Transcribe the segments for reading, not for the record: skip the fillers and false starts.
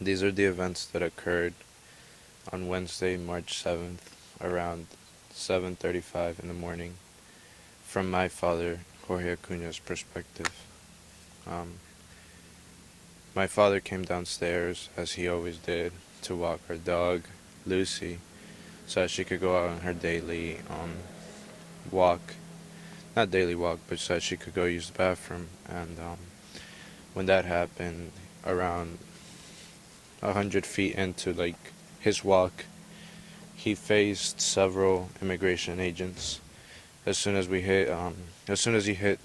These are the events that occurred on Wednesday, March 7th, around 7:35 in the morning, from my father, Jorge Acuña's perspective. Um, my father came downstairs, as he always did, to walk our dog, Lucy, so that she could go out on her daily walk. Not daily walk, but so that she could go use the bathroom. And when that happened, around 100 feet into his walk, he faced several immigration agents. As soon as as soon as he hit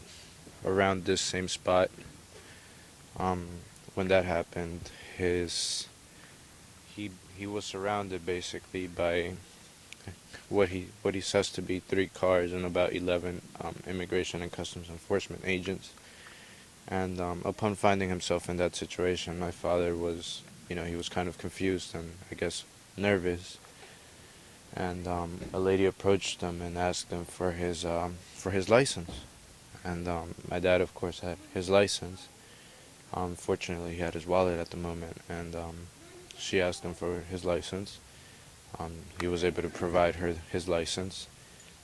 around this same spot, um, when that happened, his he was surrounded basically by what he says to be 3 cars and about 11 immigration and customs enforcement agents. And upon finding himself in that situation, my father was, he was kind of confused and I guess nervous. And a lady approached him and asked him for his license. And my dad, of course, had his license. Fortunately, he had his wallet at the moment, and she asked him for his license. He was able to provide her his license.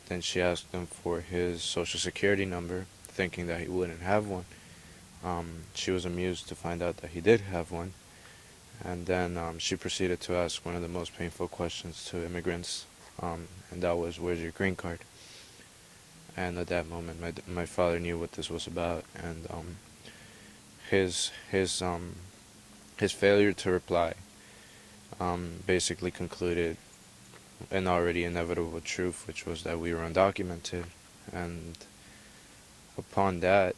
Then she asked him for his social security number, thinking that he wouldn't have one. She was amused to find out that he did have one. And then she proceeded to ask one of the most painful questions to immigrants, and that was, "Where's your green card?" And at that moment, my father knew what this was about, and his his um, his failure to reply basically concluded an already inevitable truth, which was that we were undocumented. And upon that,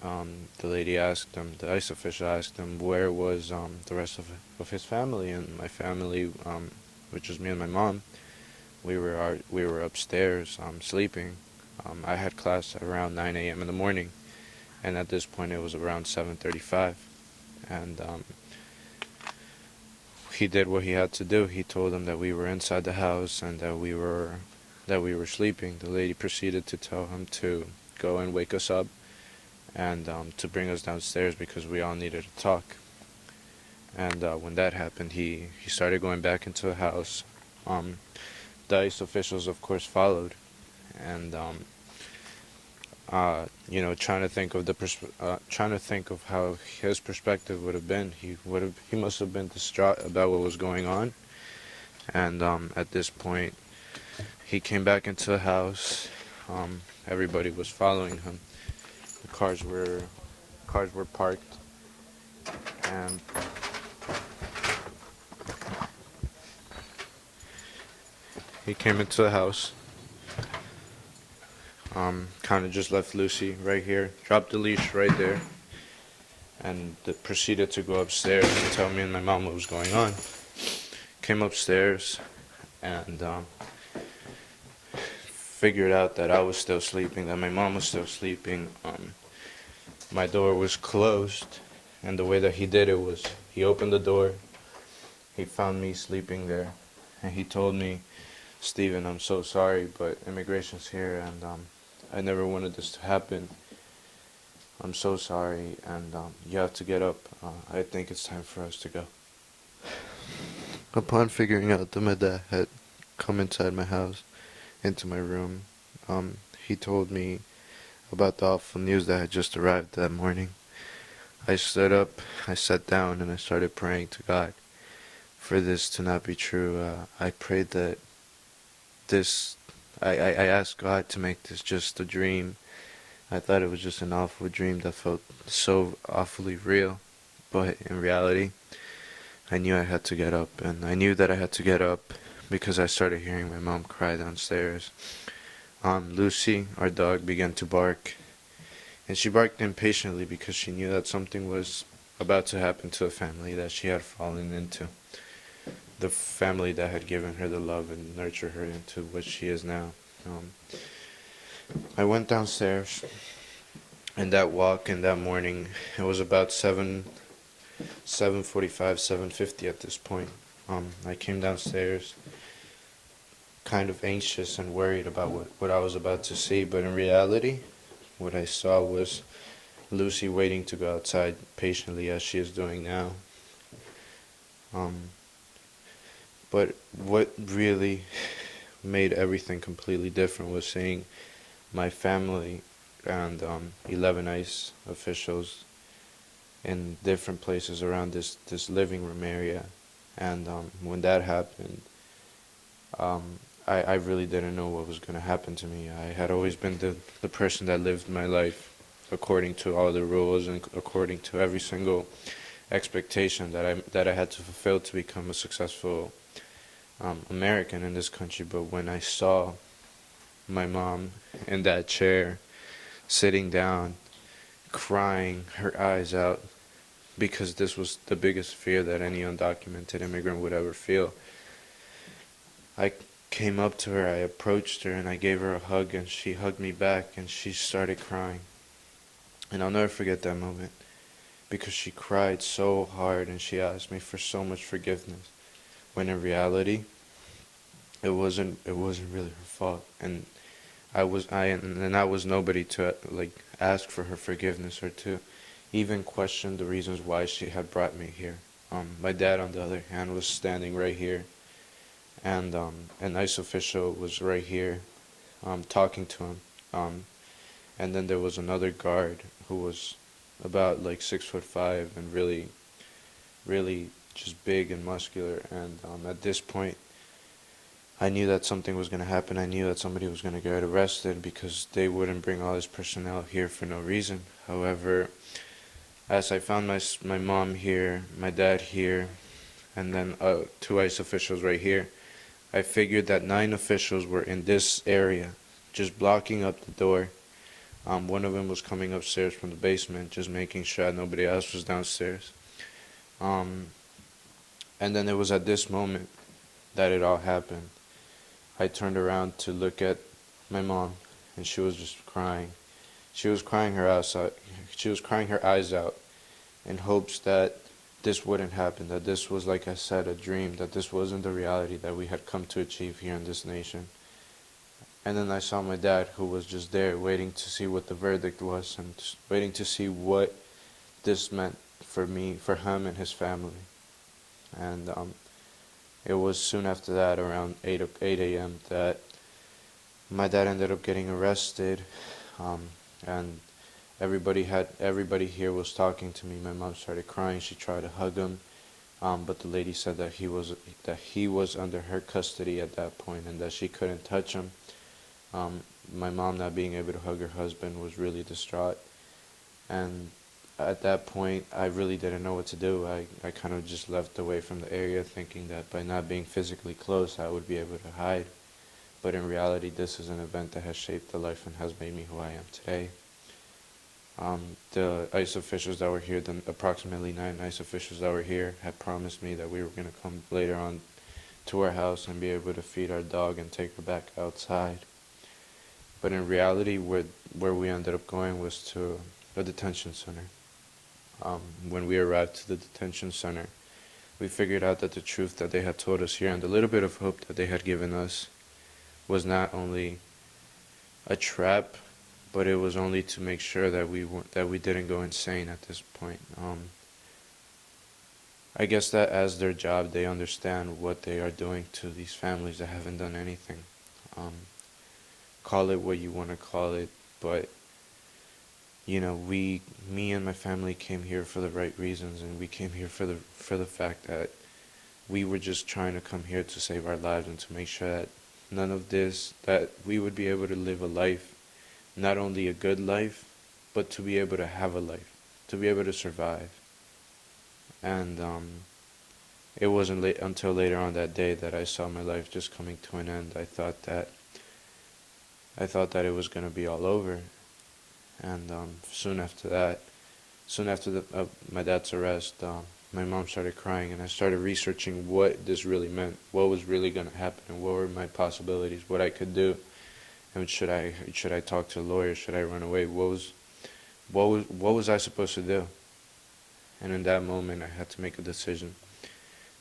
the lady asked him, the ICE official asked him, where was the rest of his family. And my family, which was me and my mom, we were upstairs sleeping. I had class at around 9 a.m. in the morning, and at this point it was around 7:35, and he did what he had to do. He told them that we were inside the house and that we were sleeping. The lady proceeded to tell him to go and wake us up and to bring us downstairs because we all needed to talk. And when that happened, he started going back into the house. The ICE officials, of course, followed, and trying to think of how his perspective would have been. He must have been distraught about what was going on. And at this point, he came back into the house. Everybody was following him. The cars were parked, and he came into the house. Kind of just left Lucy right here, dropped the leash right there, and proceeded to go upstairs and tell me and my mom what was going on. Came upstairs and figured out that I was still sleeping, that my mom was still sleeping. My door was closed, and the way that he did it was he opened the door, he found me sleeping there, and he told me, "Steven, I'm so sorry, but immigration's here, and I never wanted this to happen. I'm so sorry, and you have to get up. I think it's time for us to go." Upon figuring out that my dad had come inside my house, into my room, he told me about the awful news that had just arrived that morning. I stood up, I sat down, and I started praying to God for this to not be true. I prayed that I asked God to make this just a dream. I thought it was just an awful dream that felt so awfully real, but in reality, I knew I had to get up, and I knew that I had to get up because I started hearing my mom cry downstairs. Lucy, our dog, began to bark, and she barked impatiently because she knew that something was about to happen to a family that she had fallen into. The family that had given her the love and nurtured her into what she is now. I went downstairs, and that walk in that morning, it was about 7:45, 7:50 at this point. I came downstairs kind of anxious and worried about what I was about to see, but in reality, what I saw was Lucy waiting to go outside patiently as she is doing now. Um, but what really made everything completely different was seeing my family and 11 ICE officials in different places around this living room area. And when that happened, I really didn't know what was going to happen to me. I had always been the person that lived my life according to all the rules and according to every single expectation that I had to fulfill to become a successful American in this country. But when I saw my mom in that chair, sitting down, crying her eyes out, because this was the biggest fear that any undocumented immigrant would ever feel, I came up to her, I approached her, and I gave her a hug, and she hugged me back, and she started crying. And I'll never forget that moment, because she cried so hard, and she asked me for so much forgiveness, when in reality, it wasn't really her fault. And I was nobody to like ask for her forgiveness or to even question the reasons why she had brought me here. My dad, on the other hand, was standing right here, and an ICE official was right here, talking to him. And then there was another guard who was about like 6'5" and really, really just big and muscular. And at this point, I knew that something was going to happen. I knew that somebody was going to get arrested because they wouldn't bring all this personnel here for no reason. However, as I found my mom here, my dad here, and then 2 ICE officials right here, I figured that 9 officials were in this area, just blocking up the door. One of them was coming upstairs from the basement, just making sure that nobody else was downstairs. And then it was at this moment that it all happened. I turned around to look at my mom, and she was just crying. She was crying her eyes out. She was crying her eyes out in hopes that this wouldn't happen, that this was, like I said, a dream, that this wasn't the reality that we had come to achieve here in this nation. And then I saw my dad, who was just there waiting to see what the verdict was and waiting to see what this meant for me, for him and his family. And it was soon after that, around 8 a.m., that my dad ended up getting arrested, and everybody here was talking to me. My mom started crying. She tried to hug him, but the lady said that he was under her custody at that point and that she couldn't touch him. My mom, not being able to hug her husband, was really distraught, and at that point I really didn't know what to do. I kind of just left away from the area, thinking that by not being physically close I would be able to hide. But in reality, this is an event that has shaped the life and has made me who I am today. The ICE officials that were here, the approximately 9 ICE officials that were here, had promised me that we were going to come later on to our house and be able to feed our dog and take her back outside. But in reality, where we ended up going was to a detention center. When we arrived to the detention center, we figured out that the truth that they had told us here and the little bit of hope that they had given us was not only a trap, but it was only to make sure that we didn't go insane at this point. I guess that as their job, they understand what they are doing to these families that haven't done anything. Call it what you want to call it, but me and my family came here for the right reasons, and we came here for the fact that we were just trying to come here to save our lives and to make sure that none of this, that we would be able to live a life, not only a good life, but to be able to have a life, to be able to survive. And it wasn't until later on that day that I saw my life just coming to an end. I thought that it was going to be all over. And soon after my dad's arrest, my mom started crying, and I started researching what this really meant, what was really going to happen, and what were my possibilities, what I could do, and should I talk to a lawyer, should I run away, what was I supposed to do? And in that moment, I had to make a decision,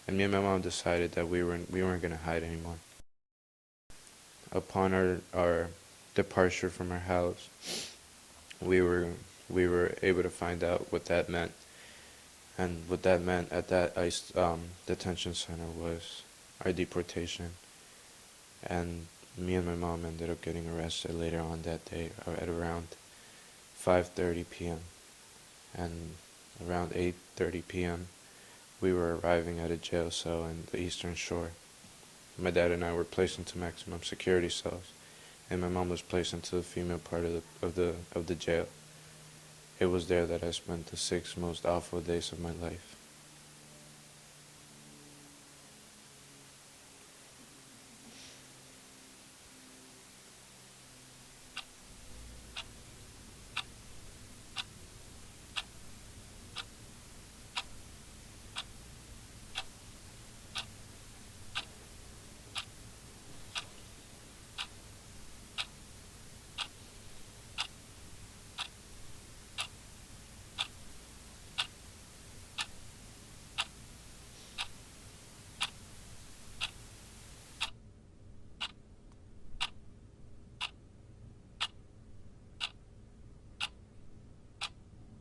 and me and my mom decided that we weren't going to hide anymore. Upon our departure from our house, we were able to find out what that meant. And what that meant at that detention center was our deportation. And me and my mom ended up getting arrested later on that day at around 5:30 p.m. And around 8:30 p.m. we were arriving at a jail cell in the Eastern Shore. My dad and I were placed into maximum security cells, and my mom was placed into the female part of the jail. It was there that I spent the 6 most awful days of my life.